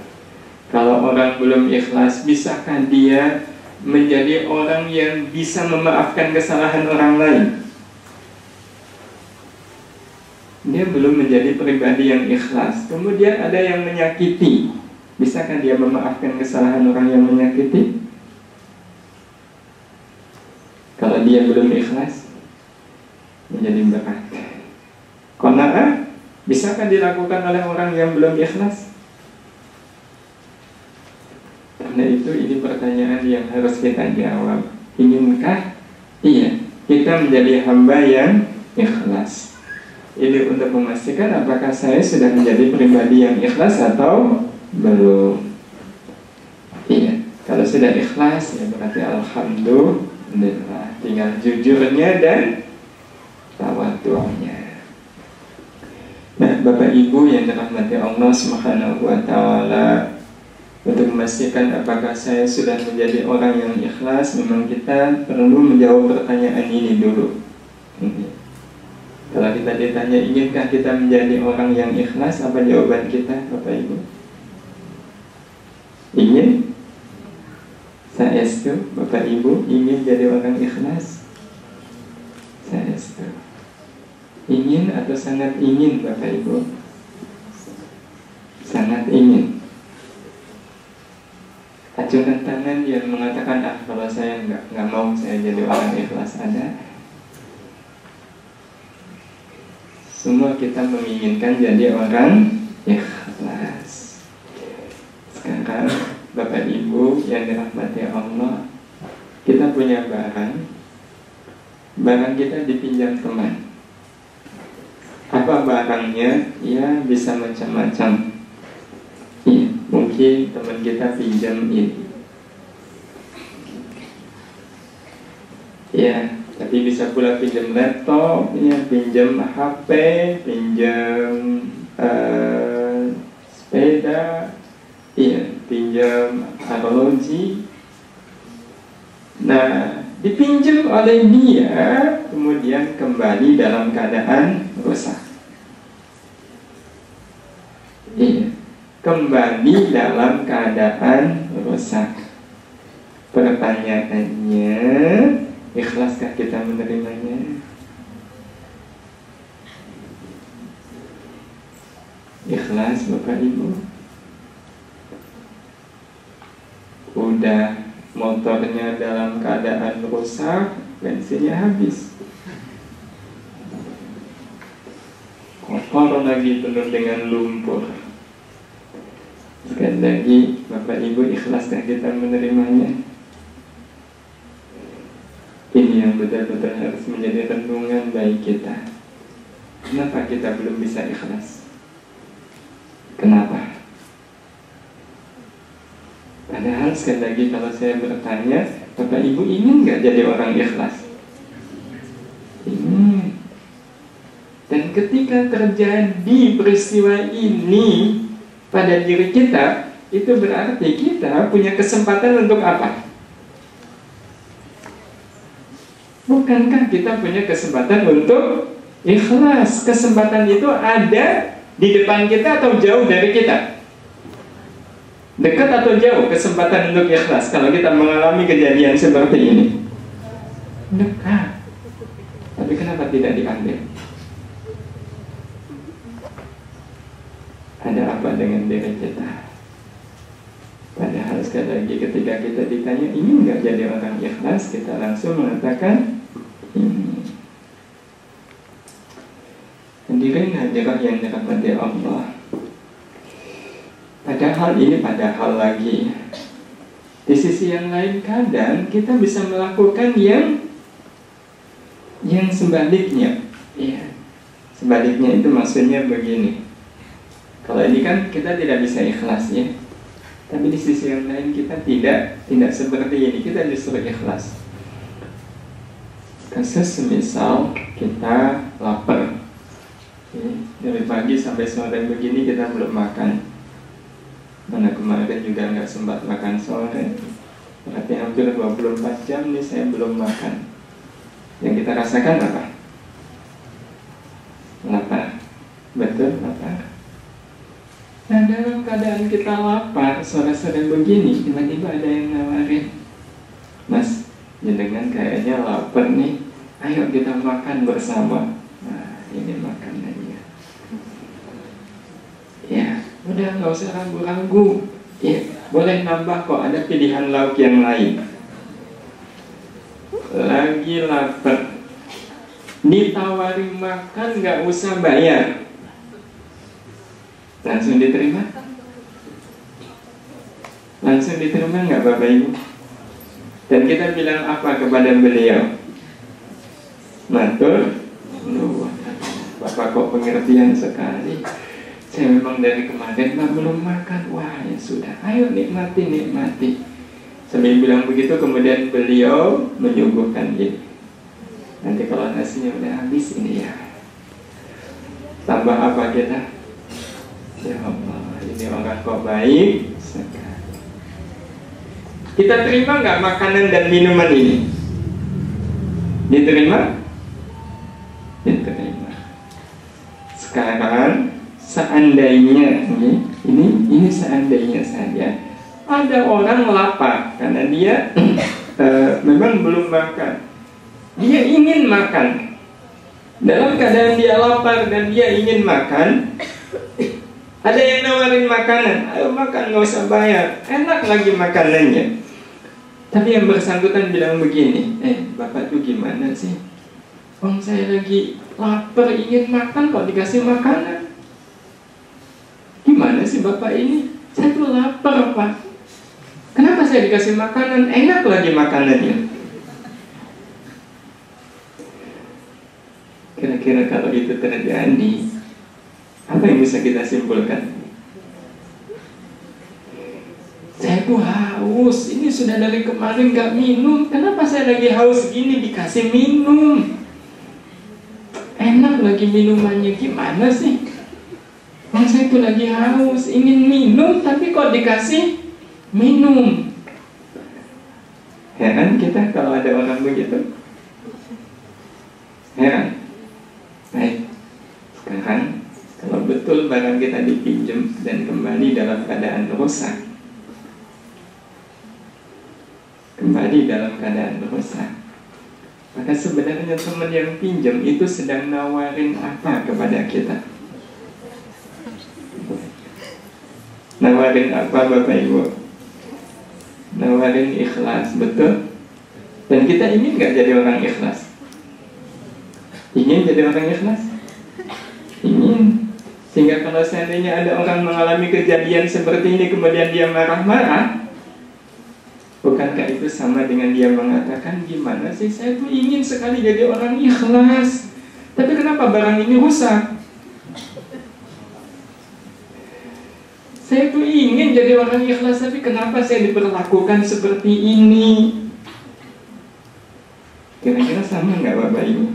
Kalau orang belum ikhlas, bisakah dia menjadi orang yang bisa memaafkan kesalahan orang lain? Dia belum menjadi pribadi yang ikhlas. Kemudian ada yang menyakiti, bisakah dia memaafkan kesalahan orang yang menyakiti? Kalau dia belum ikhlas, menjadi berat. Qanaah bisakah dilakukan oleh orang yang belum ikhlas? Karena itu ini pertanyaan yang harus kita jawab. Inginkah kita menjadi hamba yang ikhlas? Ini untuk memastikan apakah saya sudah menjadi pribadi yang ikhlas atau belum. Kalau sudah ikhlas, ya berarti alhamdulillah. Tinggal jujurnya dan tawadhu'nya. Nah, Bapak Ibu yang dirahmati Allah Subhanahu wa taala, untuk memastikan apakah saya sudah menjadi orang yang ikhlas, memang kita perlu menjawab pertanyaan ini dulu. Kalau kita ditanya, inginkah kita menjadi orang yang ikhlas? Apa jawaban kita, Bapak Ibu? Ingin? Saestu, Bapak Ibu ingin jadi orang ikhlas? Saestu. Ingin atau sangat ingin, Bapak Ibu? Sangat ingin. Acungkan tangan yang mengatakan, kalau saya nggak mau saya jadi orang ikhlas. Ada? Semua kita menginginkan jadi orang ikhlas. Sekarang Bapak Ibu yang dirahmati Allah, kita punya barang kita dipinjam teman. Apa barangnya? Ya bisa macam-macam. Mungkin teman kita pinjam ini, tapi bisa pula pinjam laptop, pinjam HP, pinjam sepeda, pinjam arloji. Nah, dipinjam oleh dia, kemudian kembali dalam keadaan rusak. Kembali dalam keadaan rusak. Pertanyaannya, ikhlaskah kita menerimanya? ikhlas Bapak Ibu. Udah motornya dalam keadaan rusak, bensinnya habis, kotor lagi, penuh dengan lumpur. Sekali lagi Bapak Ibu, ikhlaskah kita menerimanya? Ini yang betul-betul harus menjadi renungan bagi kita. Kenapa kita belum bisa ikhlas? Kenapa? Padahal sekali lagi kalau saya bertanya, Bapak Ibu ingin nggak jadi orang ikhlas? Ingin. Dan ketika terjadi peristiwa ini pada diri kita, itu berarti kita punya kesempatan untuk apa? Bukankah kita punya kesempatan untuk ikhlas? Kesempatan itu ada di depan kita atau jauh dari kita? Dekat atau jauh kesempatan untuk ikhlas kalau kita mengalami kejadian seperti ini? Dekat. Tapi kenapa tidak diambil? Ada apa dengan diri kita? Padahal sekali lagi ketika kita ditanya ingin nggak jadi orang ikhlas, kita langsung mengatakan ini. Hadirin hadirat yang dirahmati Allah. Padahal ini padahal lagi. Di sisi yang lain kadang kita bisa melakukan yang sebaliknya. Iya. Sebaliknya itu maksudnya begini. Kalau ini kan kita tidak bisa ikhlas ya. Tapi di sisi yang lain kita tidak seperti ini. Kita justru ikhlas. Kasus semisal kita lapar. Dari pagi sampai sore begini kita belum makan. Mana kemarin juga nggak sempat makan sore. Berarti hampir 24 jam nih saya belum makan. Yang kita rasakan apa? Lapar. Betul, lapar. Nah dalam keadaan kita lapar, sore-sore begini, tiba-tiba ada yang nawarin, Mas, jenengan kayaknya lapar nih, ayo kita makan bersama. Nah ini makanannya. Ya, udah nggak usah ragu-ragu. Ya, boleh nambah kok, ada pilihan lauk yang lain. Lagi lapar, ditawari makan nggak usah bayar, langsung diterima? Langsung diterima nggak Bapak Ibu? Dan kita bilang apa kepada beliau? Matur nuwun, Bapak kok pengertian sekali. Saya memang dari kemarin belum makan. Wah ya sudah, ayo nikmati. Sambil bilang begitu kemudian beliau menyuguhkan ini. Nanti kalau nasinya udah habis ini ya, tambah apa kita? Ya Allah, ini orang kok baik sekali. Kita terima nggak makanan dan minuman ini? Diterima? Diterima. Sekarang seandainya ini seandainya saja ada orang lapar karena dia memang belum makan, dia ingin makan. Dalam keadaan dia lapar dan dia ingin makan, ada yang nawarin makanan, ayo makan nggak usah bayar, enak lagi makanannya. Tapi yang bersangkutan bilang begini, Bapak tuh gimana sih? Saya lagi lapar ingin makan kok dikasih makanan. Gimana sih Bapak ini? Saya tuh lapar Pak. Kenapa saya dikasih makanan? Enak lagi makanannya. Kira-kira kalau itu terjadi, apa yang bisa kita simpulkan? Saya tuh haus, ini sudah dari kemarin gak minum. Kenapa saya lagi haus gini dikasih minum? Enak lagi minumannya, gimana sih? Saya tuh lagi haus, ingin minum, tapi kok dikasih minum? Heran kita kalau ada orang begitu. Heran. Baik, sekarang kalau betul barang kita dipinjam dan kembali dalam keadaan rusak, maka sebenarnya teman yang pinjam itu sedang nawarin apa kepada kita? Nawarin apa Bapak Ibu? Nawarin ikhlas, betul? Dan kita ingin nggak jadi orang ikhlas? Ingin jadi orang ikhlas? Ingin. Sehingga kalau seandainya ada orang mengalami kejadian seperti ini kemudian dia marah-marah, bukankah itu sama dengan dia mengatakan, gimana sih, saya tuh ingin sekali jadi orang ikhlas, tapi kenapa barang ini rusak? Saya tuh ingin jadi orang ikhlas, tapi kenapa saya diperlakukan seperti ini? Kira-kira sama nggak Bapak Ibu?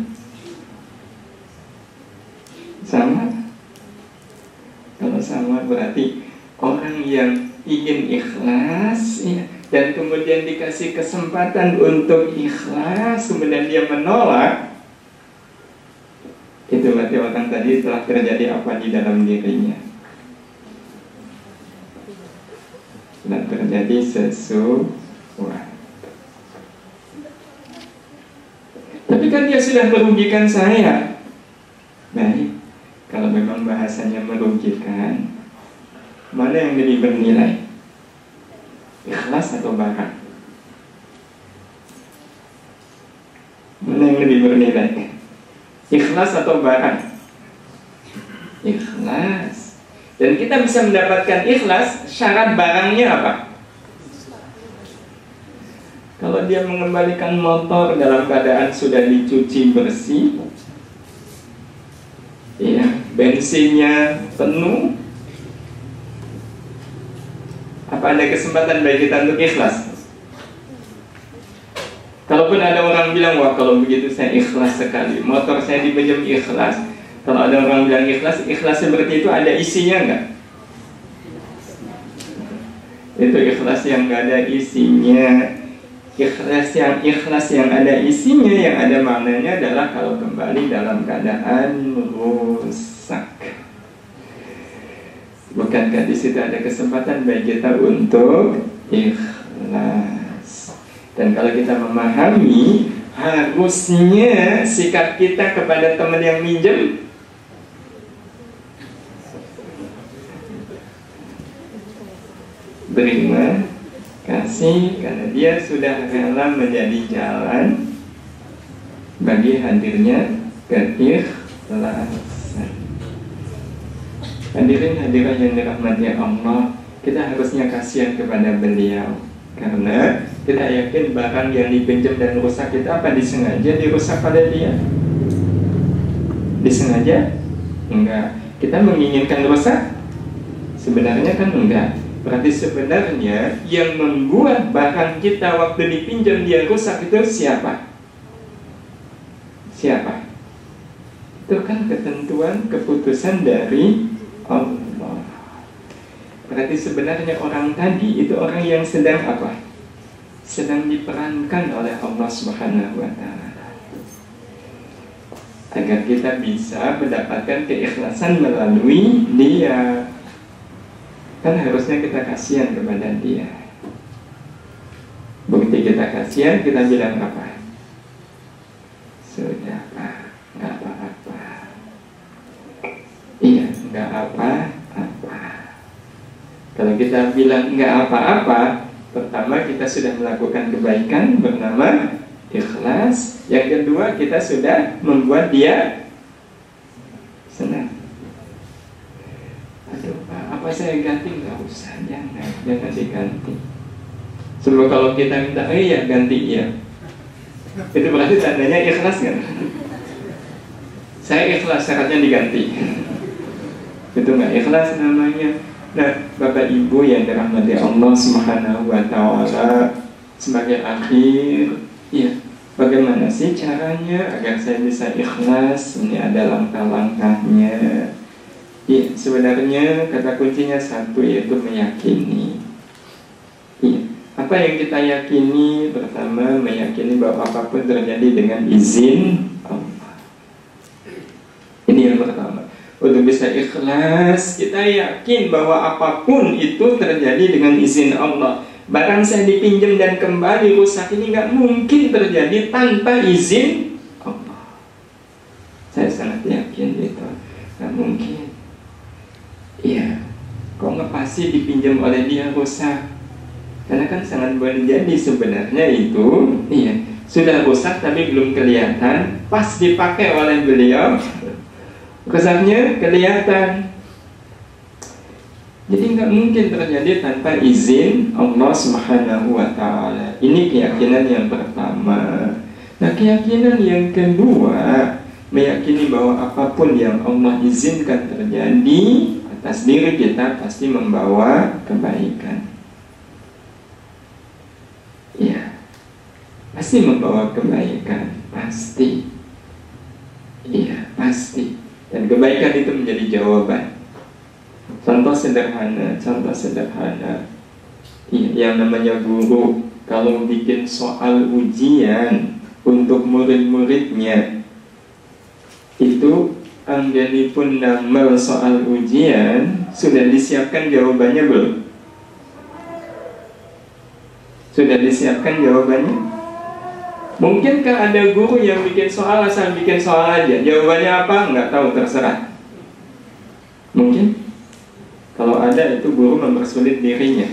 Sama? Kalau sama berarti orang yang ingin ikhlas ya, dan kemudian dikasih kesempatan untuk ikhlas, kemudian dia menolak, itu berarti orang tadi telah terjadi apa di dalam dirinya? Telah terjadi sesuatu. Tapi kan dia sudah merugikan saya. Baik, kalau memang bahasanya merugikan, mana yang lebih bernilai? Ikhlas atau barang? Mana yang lebih bernilai? Ikhlas atau barang? Ikhlas. Dan kita bisa mendapatkan ikhlas, syarat barangnya apa? Kalau dia mengembalikan motor dalam keadaan sudah dicuci bersih, ya, bensinnya penuh, apa ada kesempatan bagi kita untuk ikhlas? Kalaupun ada orang bilang, wah kalau begitu saya ikhlas sekali, motor saya dipinjam ikhlas. Kalau ada orang bilang ikhlas, ikhlas seperti itu ada isinya enggak? Itu ikhlas yang enggak ada isinya. Ikhlas yang ada isinya, yang ada maknanya adalah kalau kembali dalam keadaan rusak. Bukankah di situ ada kesempatan bagi kita untuk ikhlas? Dan kalau kita memahami, harusnya sikap kita kepada teman yang minjem terima kasih, karena dia sudah rela menjadi jalan bagi hadirnya keikhlasan. Hadirin hadirat yang dirahmati Allah, kita harusnya kasihan kepada beliau, karena kita yakin barang yang dipinjam dan rusak itu apa disengaja dirusak pada dia? Disengaja? Enggak. Kita menginginkan rusak? Sebenarnya kan enggak. Berarti sebenarnya yang membuat barang kita waktu dipinjam dia rusak itu siapa? Siapa? Itu kan ketentuan keputusan dari Allah. Berarti sebenarnya orang tadi itu orang yang sedang apa? Sedang diperankan oleh Allah Subhanahu wa Ta'ala agar kita bisa mendapatkan keikhlasan melalui dia. Kan harusnya kita kasihan kepada dia. Bukti kita kasihan, kita bilang apa? Sudah Pak, nggak apa-apa. Iya, nggak apa-apa. Kalau kita bilang nggak apa-apa, pertama kita sudah melakukan kebaikan bernama ikhlas. Yang kedua, kita sudah membuat dia senang. Aduh Pak, apa saya ganti? Nggak usah, jangan diganti. Sebab kalau kita minta, ya ganti ya. Itu berarti tandanya ikhlas kan? Saya ikhlas, syaratnya diganti. Itu nggak ikhlas namanya. Nah, Bapak Ibu yang dirahmati Allah Subhanahu wa Ta'ala, sebagai akhir, ya, bagaimana sih caranya agar saya bisa ikhlas? Ini ada langkah-langkahnya. Ya, sebenarnya kata kuncinya satu, yaitu meyakini. Ya, apa yang kita yakini? Pertama, meyakini bahwa apapun terjadi dengan izin Allah. Ini yang pertama. Untuk bisa ikhlas, kita yakin bahwa apapun itu terjadi dengan izin Allah. Barang saya dipinjam dan kembali rusak, ini nggak mungkin terjadi tanpa izin Allah. Saya sangat yakin itu nggak mungkin. Iya, kok ngepas pasti dipinjam oleh dia rusak. Karena kan sangat boleh jadi sebenarnya itu sudah rusak tapi belum kelihatan, pas dipakai oleh beliau rusaknya kelihatan. Jadi nggak mungkin terjadi tanpa izin Allah Subhanahu wa Ta'ala. Ini keyakinan yang pertama. Nah, keyakinan yang kedua, meyakini bahwa apapun yang Allah izinkan terjadi atas diri kita pasti membawa kebaikan. Ya, pasti membawa kebaikan, pasti. Iya, pasti. Dan kebaikan itu menjadi jawaban. Contoh sederhana. Yang namanya guru kalau bikin soal ujian untuk murid-muridnya, itu anggenipun damel soal ujian, sudah disiapkan jawabannya belum? Sudah disiapkan jawabannya? Mungkinkah ada guru yang bikin soal asal bikin soal aja? Jawabannya apa? Nggak tahu, terserah. Mungkin? Kalau ada, itu guru mempersulit dirinya.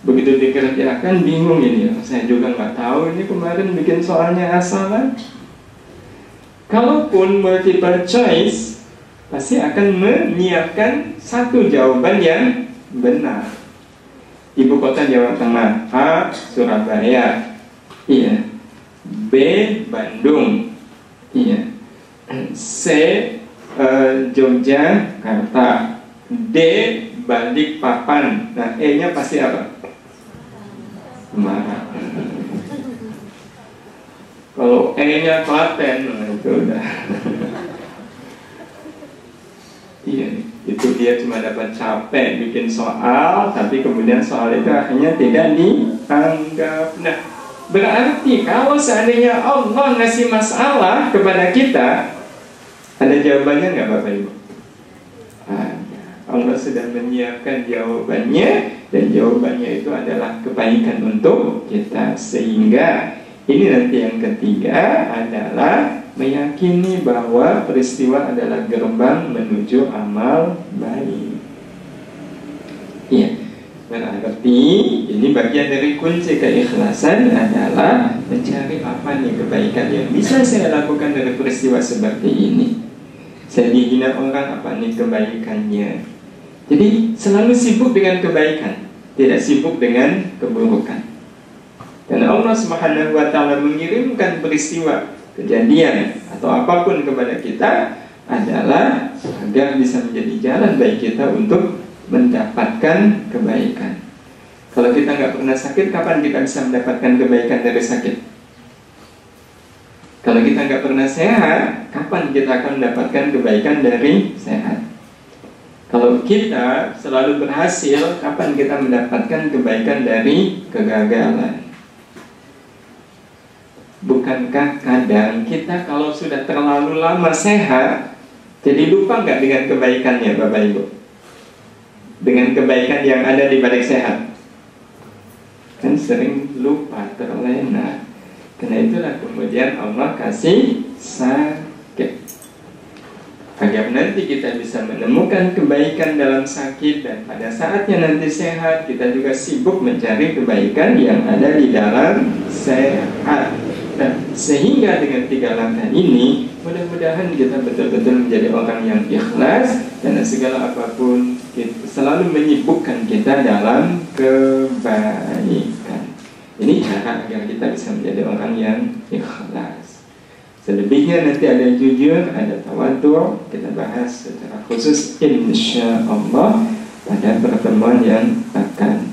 Begitu dikerjakan bingung ini, saya juga nggak tahu ini kemarin bikin soalnya asalan. Kalaupun multiple choice, pasti akan menyiapkan satu jawaban yang benar. Ibu kota Jawa Tengah, A. Surabaya, iya. B. Bandung, iya. C. Yogyakarta, D. Balikpapan. Nah, E-nya pasti apa? Semarang. Kalau E-nya Klaten, nah itu udah. Iya, itu dia cuma dapat capek bikin soal, tapi kemudian soal itu akhirnya tidak dianggap. Nah, berarti kalau seandainya Allah ngasih masalah kepada kita, ada jawabannya nggak Bapak Ibu? Allah sudah menyiapkan jawabannya, dan jawabannya itu adalah kebaikan untuk kita. Sehingga ini nanti yang ketiga adalah meyakini bahwa peristiwa adalah gerbang menuju amal baik. Iya, berarti ini bagian dari kunci keikhlasan adalah mencari apa nih kebaikan yang bisa saya lakukan dari peristiwa seperti ini. Saya dihina orang, apa nih kebaikannya? Jadi selalu sibuk dengan kebaikan, tidak sibuk dengan keburukan. Dan Allah Subhanahu wa Ta'ala mengirimkan peristiwa, kejadian atau apapun kepada kita adalah agar bisa menjadi jalan bagi kita untuk mendapatkan kebaikan. Kalau kita nggak pernah sakit, kapan kita bisa mendapatkan kebaikan dari sakit? Kalau kita nggak pernah sehat, kapan kita akan mendapatkan kebaikan dari sehat? Kalau kita selalu berhasil, kapan kita mendapatkan kebaikan dari kegagalan? Bukankah kadang kita kalau sudah terlalu lama sehat, jadi lupa nggak dengan kebaikannya Bapak Ibu? Dengan kebaikan yang ada di balik sehat? Kan sering lupa, terlena. Karena itulah kemudian Allah kasih sakit, agar nanti kita bisa menemukan kebaikan dalam sakit, dan pada saatnya nanti sehat, kita juga sibuk mencari kebaikan yang ada di dalam sehat. Dan sehingga dengan 3 langkah ini, mudah-mudahan kita betul-betul menjadi orang yang ikhlas, dan segala apapun kita selalu menyibukkan kita dalam kebaikan. Ini cara agar kita bisa menjadi orang yang ikhlas. Selebihnya nanti ada jujur, ada tawadhu, kita bahas secara khusus insya Allah pada pertemuan yang akan